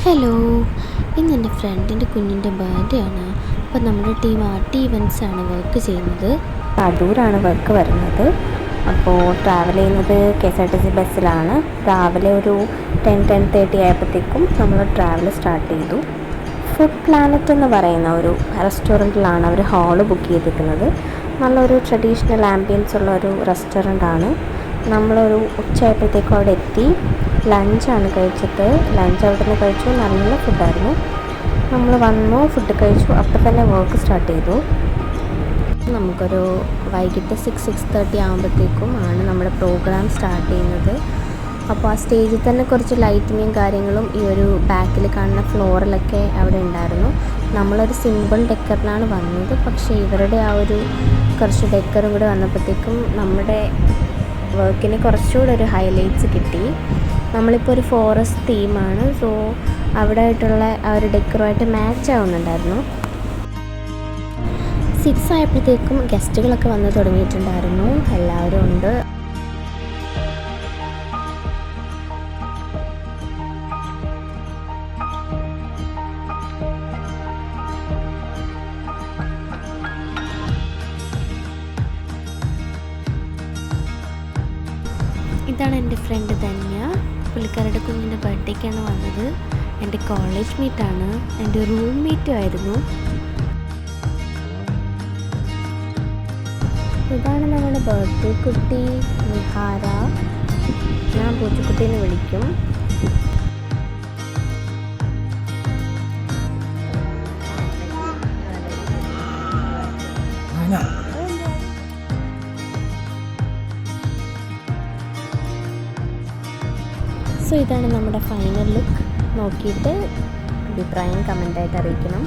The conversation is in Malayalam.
ഹലോ, ഇന്ന് എൻ്റെ ഫ്രണ്ടിൻ്റെ കുഞ്ഞിൻ്റെ ബർത്ത്ഡേ ആണ്. അപ്പോൾ നമ്മുടെ ടീം ആർട്ടി ഇവൻറ്റ്സ് ആണ് വർക്ക് ചെയ്യുന്നത്. അടൂരാണ് വർക്ക് വരുന്നത്. അപ്പോൾ ട്രാവൽ ചെയ്യുന്നത് KSRTC ബസ്സിലാണ്. രാവിലെ ഒരു 10-10:30 ആയപ്പോഴത്തേക്കും നമ്മൾ ട്രാവൽ സ്റ്റാർട്ട് ചെയ്തു. ഫുഡ് പ്ലാനറ്റ് എന്ന് പറയുന്ന ഒരു റെസ്റ്റോറൻറ്റിലാണ് അവർ ഹാള് ബുക്ക് ചെയ്തിരിക്കുന്നത്. നല്ലൊരു ട്രഡീഷണൽ ആംബിയൻസ് ഉള്ള ഒരു റെസ്റ്റോറൻ്റാണ്. നമ്മളൊരു ഉച്ചയായപ്പോഴത്തേക്കും അവിടെ എത്തി. ലഞ്ചാണ് കഴിച്ചത്. ലഞ്ച് അവിടെ നിന്ന് കഴിച്ചു. നല്ല ഫുഡായിരുന്നു. നമ്മൾ വന്നു, ഫുഡ് കഴിച്ചു, അപ്പം തന്നെ വർക്ക് സ്റ്റാർട്ട് ചെയ്തു. നമുക്കൊരു വൈകിട്ട് 6-6:30 ആകുമ്പോഴത്തേക്കും ആണ് നമ്മുടെ പ്രോഗ്രാം സ്റ്റാർട്ട് ചെയ്യുന്നത്. അപ്പോൾ ആ സ്റ്റേജിൽ തന്നെ കുറച്ച് ലൈറ്റിങ്ങും കാര്യങ്ങളും ഈ ഒരു ബാക്കിൽ കാണുന്ന ഫ്ലോറിലൊക്കെ അവിടെ ഉണ്ടായിരുന്നു. നമ്മളൊരു സിമ്പിൾ ഡെക്കറിനാണ് വന്നത്. പക്ഷേ ഇവരുടെ ആ ഒരു കുറച്ച് ഡെക്കറും കൂടെ വന്നപ്പോഴത്തേക്കും നമ്മുടെ വർക്കിന് കുറച്ചുകൂടെ ഒരു ഹൈലൈറ്റ്സ് കിട്ടി. നമ്മളിപ്പോൾ ഒരു ഫോറസ്റ്റ് തീമാണ്. സോ അവിടെ ആയിട്ടുള്ള ആ ഒരു ഡെക്കറുമായിട്ട് മാച്ച് ആവുന്നുണ്ടായിരുന്നു. 6 ആയപ്പോഴത്തേക്കും ഗസ്റ്റുകളൊക്കെ വന്ന് തുടങ്ങിയിട്ടുണ്ടായിരുന്നു. എല്ലാവരും ഉണ്ട്. ഇതാണ് എൻ്റെ ഫ്രണ്ട് ധന്യ. പുള്ളിക്കാരുടെ കുഞ്ഞിൻ്റെ ബർത്ത്ഡേക്കാണ് വന്നത്. എൻ്റെ കോളേജ് മീറ്റാണ്, എൻ്റെ റൂം മീറ്റും ആയിരുന്നു. ഇതാണ് നമ്മുടെ ബർത്ത്ഡേ കുട്ടി നിഹാര. ഞാൻ പൂച്ചക്കുട്ടീനെ വിളിക്കും. സോ ഇതാണ് നമ്മുടെ ഫൈനൽ ലുക്ക്. നോക്കിയിട്ട് അഭിപ്രായം കമൻ്റായിട്ട് അറിയിക്കണം.